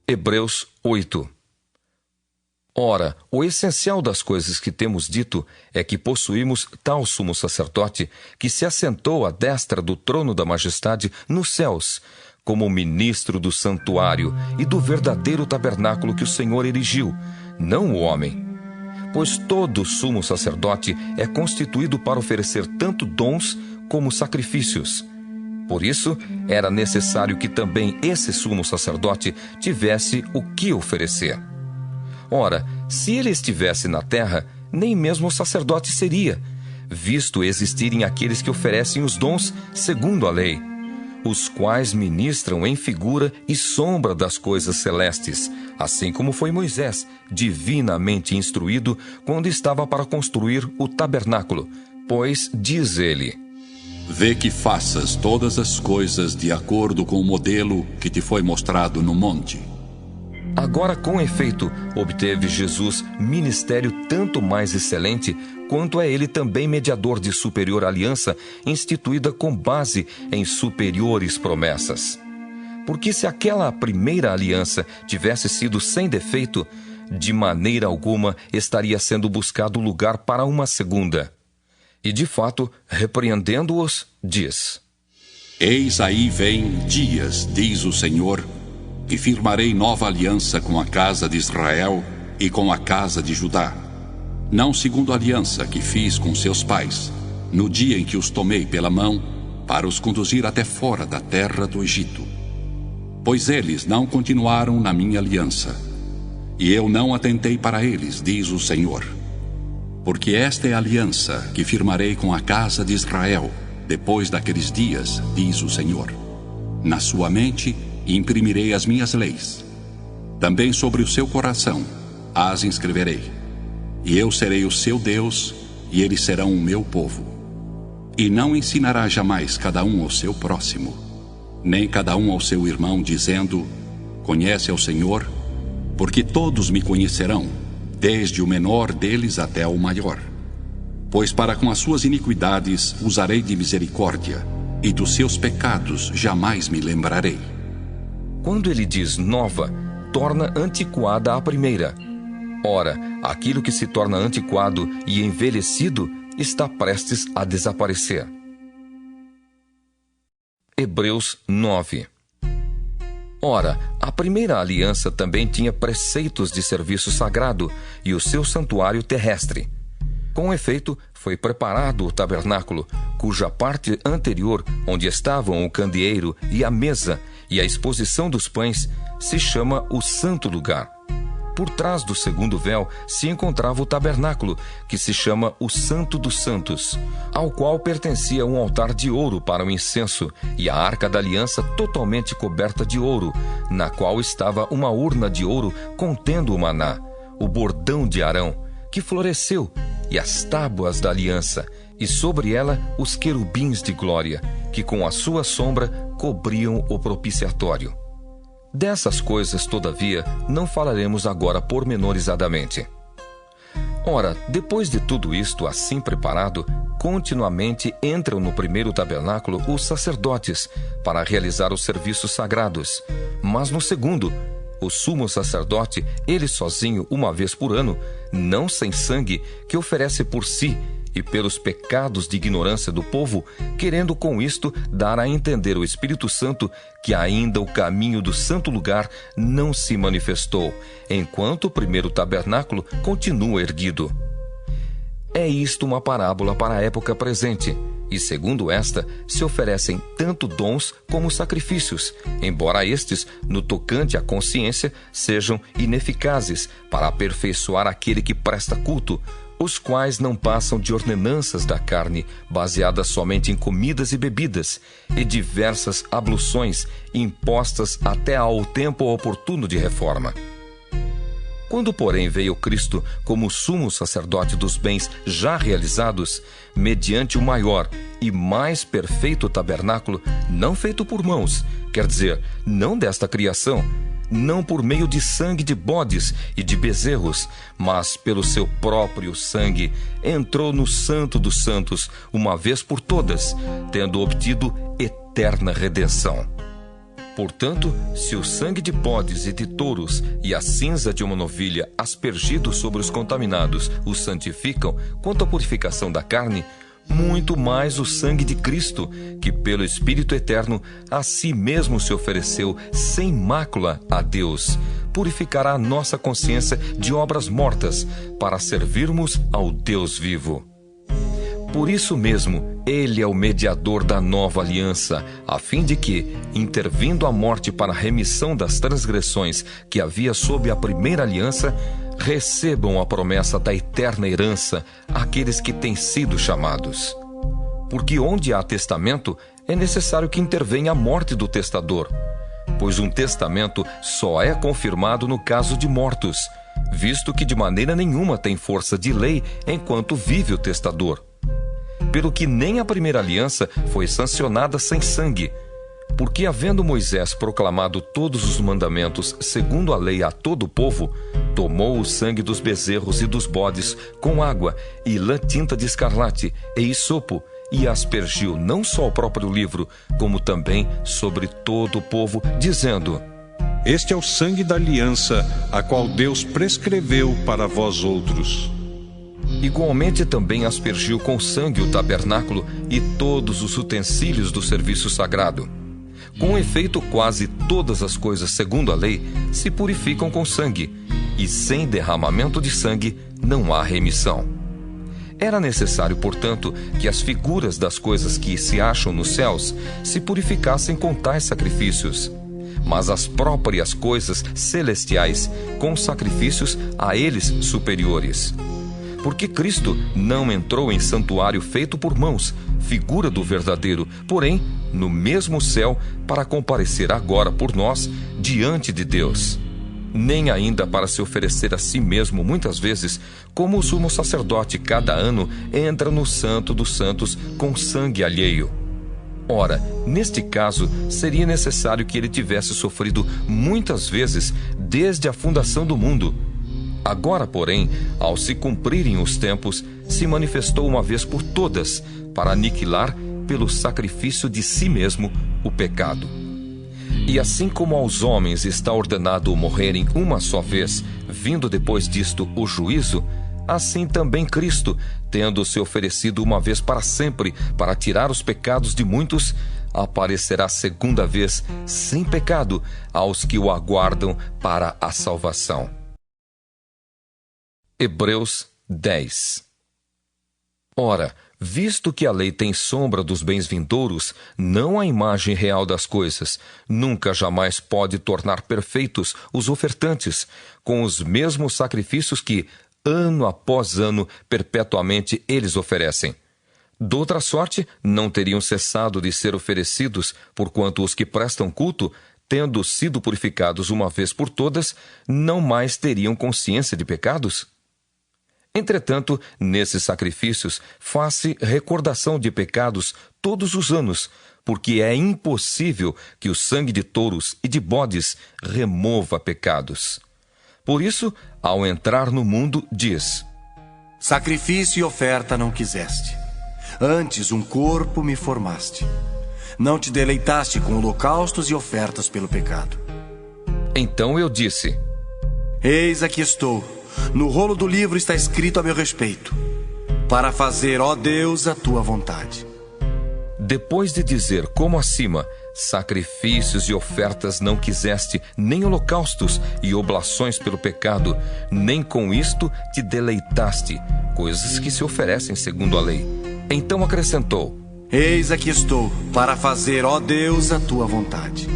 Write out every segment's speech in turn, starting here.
Hebreus 8. Ora, o essencial das coisas que temos dito é que possuímos tal sumo sacerdote que se assentou à destra do trono da majestade nos céus, como ministro do santuário e do verdadeiro tabernáculo que o Senhor erigiu, não o homem. Pois todo sumo sacerdote é constituído para oferecer tanto dons como sacrifícios. Por isso, era necessário que também esse sumo sacerdote tivesse o que oferecer. Ora, se ele estivesse na terra, nem mesmo sacerdote seria, visto existirem aqueles que oferecem os dons segundo a lei, os quais ministram em figura e sombra das coisas celestes, assim como foi Moisés, divinamente instruído, quando estava para construir o tabernáculo, pois diz ele: Vê que faças todas as coisas de acordo com o modelo que te foi mostrado no monte. Agora, com efeito, obteve Jesus ministério tanto mais excelente, quanto é ele também mediador de superior aliança, instituída com base em superiores promessas. Porque se aquela primeira aliança tivesse sido sem defeito, de maneira alguma estaria sendo buscado lugar para uma segunda. E de fato, repreendendo-os, diz: Eis aí vem dias, diz o Senhor, e firmarei nova aliança com a casa de Israel e com a casa de Judá, não segundo a aliança que fiz com seus pais, no dia em que os tomei pela mão, para os conduzir até fora da terra do Egito. Pois eles não continuaram na minha aliança, e eu não atentei para eles, diz o Senhor. Porque esta é a aliança que firmarei com a casa de Israel, depois daqueles dias, diz o Senhor. Na sua mente imprimirei as minhas leis. Também sobre o seu coração as inscreverei. E eu serei o seu Deus, e eles serão o meu povo. E não ensinará jamais cada um ao seu próximo, nem cada um ao seu irmão, dizendo: Conhece ao Senhor, porque todos me conhecerão, desde o menor deles até o maior. Pois para com as suas iniquidades usarei de misericórdia, e dos seus pecados jamais me lembrarei. Quando ele diz nova, torna antiquada a primeira. Ora, aquilo que se torna antiquado e envelhecido está prestes a desaparecer. Hebreus 9. Ora, a primeira aliança também tinha preceitos de serviço sagrado e o seu santuário terrestre. Com efeito, foi preparado o tabernáculo, cuja parte anterior, onde estavam o candeeiro e a mesa e a exposição dos pães, se chama o Santo Lugar. Por trás do segundo véu se encontrava o tabernáculo, que se chama o Santo dos Santos, ao qual pertencia um altar de ouro para o incenso e a arca da aliança totalmente coberta de ouro, na qual estava uma urna de ouro contendo o maná, o bordão de Arão, que floresceu, e as tábuas da aliança, e sobre ela os querubins de glória, que com a sua sombra cobriam o propiciatório. Dessas coisas, todavia, não falaremos agora pormenorizadamente. Ora, depois de tudo isto assim preparado, continuamente entram no primeiro tabernáculo os sacerdotes, para realizar os serviços sagrados, mas no segundo, o sumo sacerdote, ele sozinho, uma vez por ano, não sem sangue, que oferece por si e pelos pecados de ignorância do povo, querendo com isto dar a entender ao Espírito Santo que ainda o caminho do santo lugar não se manifestou, enquanto o primeiro tabernáculo continua erguido. É isto uma parábola para a época presente, e segundo esta, se oferecem tanto dons como sacrifícios, embora estes, no tocante à consciência, sejam ineficazes para aperfeiçoar aquele que presta culto, os quais não passam de ordenanças da carne, baseadas somente em comidas e bebidas, e diversas abluções impostas até ao tempo oportuno de reforma. Quando, porém, veio Cristo como sumo sacerdote dos bens já realizados, mediante o maior e mais perfeito tabernáculo, não feito por mãos, quer dizer, não desta criação, não por meio de sangue de bodes e de bezerros, mas pelo seu próprio sangue, entrou no Santo dos Santos, uma vez por todas, tendo obtido eterna redenção. Portanto, se o sangue de bodes e de touros e a cinza de uma novilha aspergidos sobre os contaminados os santificam quanto à purificação da carne, muito mais o sangue de Cristo, que pelo Espírito Eterno a si mesmo se ofereceu sem mácula a Deus, purificará a nossa consciência de obras mortas para servirmos ao Deus vivo. Por isso mesmo, ele é o mediador da nova aliança, a fim de que, intervindo a morte para a remissão das transgressões que havia sob a primeira aliança, recebam a promessa da eterna herança aqueles que têm sido chamados. Porque onde há testamento, é necessário que intervenha a morte do testador, pois um testamento só é confirmado no caso de mortos, visto que de maneira nenhuma tem força de lei enquanto vive o testador. Pelo que nem a primeira aliança foi sancionada sem sangue, porque havendo Moisés proclamado todos os mandamentos segundo a lei a todo o povo, tomou o sangue dos bezerros e dos bodes com água e lã tinta de escarlate e hisopo, e aspergiu não só o próprio livro, como também sobre todo o povo, dizendo: Este é o sangue da aliança, a qual Deus prescreveu para vós outros. Igualmente também aspergiu com sangue o tabernáculo e todos os utensílios do serviço sagrado. Com efeito, quase todas as coisas segundo a lei se purificam com sangue, e sem derramamento de sangue não há remissão. Era necessário, portanto, que as figuras das coisas que se acham nos céus se purificassem com tais sacrifícios, mas as próprias coisas celestiais com sacrifícios a eles superiores. Porque Cristo não entrou em santuário feito por mãos, figura do verdadeiro, porém, no mesmo céu, para comparecer agora por nós diante de Deus. Nem ainda para se oferecer a si mesmo muitas vezes, como o sumo sacerdote cada ano entra no Santo dos Santos com sangue alheio. Ora, neste caso, seria necessário que ele tivesse sofrido muitas vezes desde a fundação do mundo. Agora, porém, ao se cumprirem os tempos, se manifestou uma vez por todas para aniquilar, pelo sacrifício de si mesmo, o pecado. E assim como aos homens está ordenado morrerem uma só vez, vindo depois disto o juízo, assim também Cristo, tendo se oferecido uma vez para sempre para tirar os pecados de muitos, aparecerá segunda vez sem pecado aos que o aguardam para a salvação. Hebreus 10. Ora, visto que a lei tem sombra dos bens vindouros, não a imagem real das coisas, nunca jamais pode tornar perfeitos os ofertantes, com os mesmos sacrifícios que, ano após ano, perpetuamente eles oferecem. Doutra sorte, não teriam cessado de ser oferecidos, porquanto os que prestam culto, tendo sido purificados uma vez por todas, não mais teriam consciência de pecados? Entretanto, nesses sacrifícios, faz-se recordação de pecados todos os anos, porque é impossível que o sangue de touros e de bodes remova pecados. Por isso, ao entrar no mundo, diz: Sacrifício e oferta não quiseste, antes um corpo me formaste. Não te deleitaste com holocaustos e ofertas pelo pecado. Então eu disse: Eis aqui estou. No rolo do livro está escrito a meu respeito, para fazer, ó Deus, a tua vontade. Depois de dizer, como acima, sacrifícios e ofertas não quiseste, nem holocaustos e oblações pelo pecado, nem com isto te deleitaste, coisas que se oferecem segundo a lei. Então acrescentou: Eis aqui estou, para fazer, ó Deus, a tua vontade.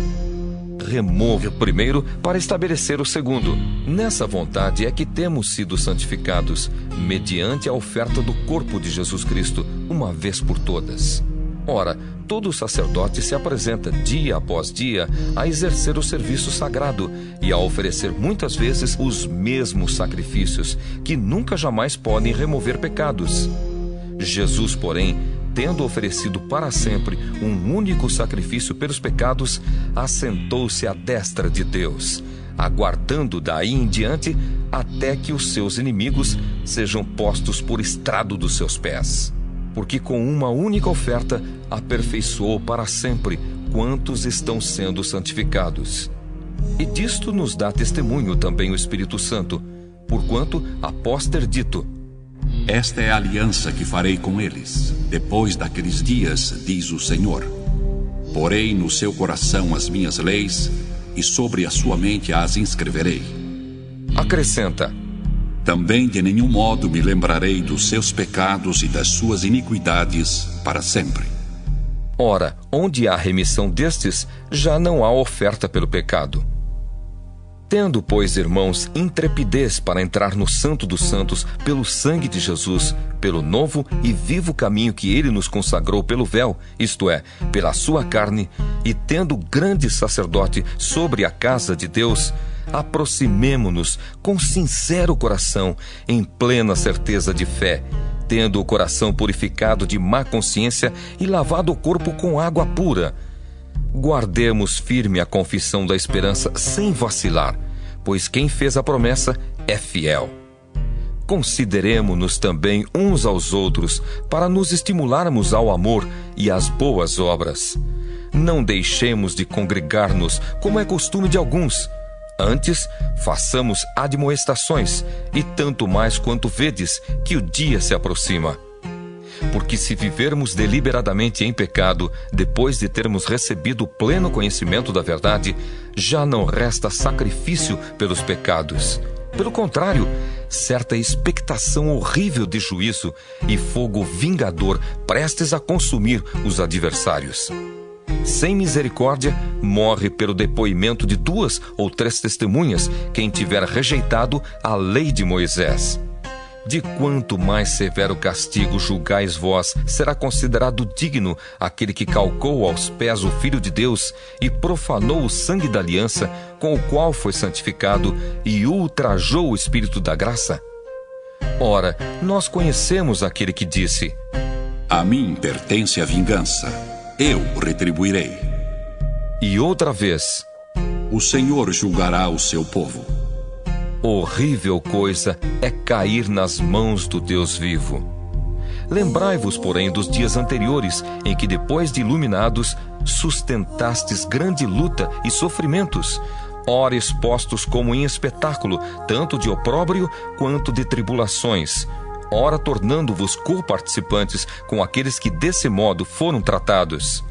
Remove o primeiro para estabelecer o segundo. Nessa vontade é que temos sido santificados, mediante a oferta do corpo de Jesus Cristo, uma vez por todas. Ora, todo sacerdote se apresenta dia após dia a exercer o serviço sagrado e a oferecer muitas vezes os mesmos sacrifícios, que nunca jamais podem remover pecados. Jesus, porém, tendo oferecido para sempre um único sacrifício pelos pecados, assentou-se à destra de Deus, aguardando daí em diante até que os seus inimigos sejam postos por estrado dos seus pés. Porque com uma única oferta aperfeiçoou para sempre quantos estão sendo santificados. E disto nos dá testemunho também o Espírito Santo, porquanto, após ter dito: Esta é a aliança que farei com eles, depois daqueles dias, diz o Senhor. Porei no seu coração as minhas leis, e sobre a sua mente as inscreverei. Acrescenta: Também de nenhum modo me lembrarei dos seus pecados e das suas iniquidades para sempre. Ora, onde há remissão destes, já não há oferta pelo pecado. Tendo, pois, irmãos, intrepidez para entrar no Santo dos Santos pelo sangue de Jesus, pelo novo e vivo caminho que ele nos consagrou pelo véu, isto é, pela sua carne, e tendo grande sacerdote sobre a casa de Deus, aproximemo-nos com sincero coração, em plena certeza de fé, tendo o coração purificado de má consciência e lavado o corpo com água pura. Guardemos firme a confissão da esperança sem vacilar, pois quem fez a promessa é fiel. Consideremo-nos também uns aos outros, para nos estimularmos ao amor e às boas obras. Não deixemos de congregar-nos, como é costume de alguns. Antes, façamos admoestações, e tanto mais quanto vedes que o dia se aproxima. Porque se vivermos deliberadamente em pecado, depois de termos recebido o pleno conhecimento da verdade, já não resta sacrifício pelos pecados. Pelo contrário, certa expectação horrível de juízo e fogo vingador prestes a consumir os adversários. Sem misericórdia, morre pelo depoimento de 2 ou 3 testemunhas quem tiver rejeitado a lei de Moisés. De quanto mais severo castigo julgais vós, será considerado digno aquele que calcou aos pés o Filho de Deus e profanou o sangue da aliança com o qual foi santificado e ultrajou o Espírito da graça? Ora, nós conhecemos aquele que disse: A mim pertence a vingança, eu retribuirei. E outra vez: O Senhor julgará o seu povo. Horrível coisa é cair nas mãos do Deus vivo. Lembrai-vos, porém, dos dias anteriores, em que, depois de iluminados, sustentastes grande luta e sofrimentos, ora expostos como em espetáculo, tanto de opróbrio quanto de tribulações, ora tornando-vos coparticipantes com aqueles que desse modo foram tratados.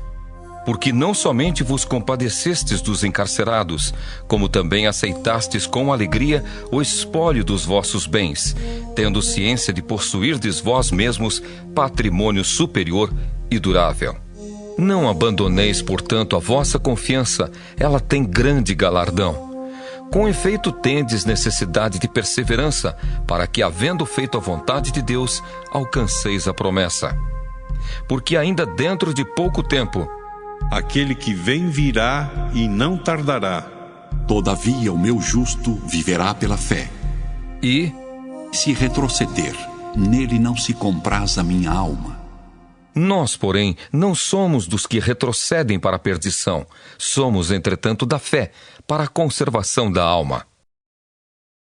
Porque não somente vos compadecestes dos encarcerados, como também aceitastes com alegria o espólio dos vossos bens, tendo ciência de possuirdes vós mesmos patrimônio superior e durável. Não abandoneis, portanto, a vossa confiança, ela tem grande galardão. Com efeito, tendes necessidade de perseverança, para que, havendo feito a vontade de Deus, alcanceis a promessa. Porque ainda dentro de pouco tempo, aquele que vem virá e não tardará. Todavia o meu justo viverá pela fé. E, se retroceder, nele não se compraz a minha alma. Nós, porém, não somos dos que retrocedem para a perdição. Somos, entretanto, da fé, para a conservação da alma.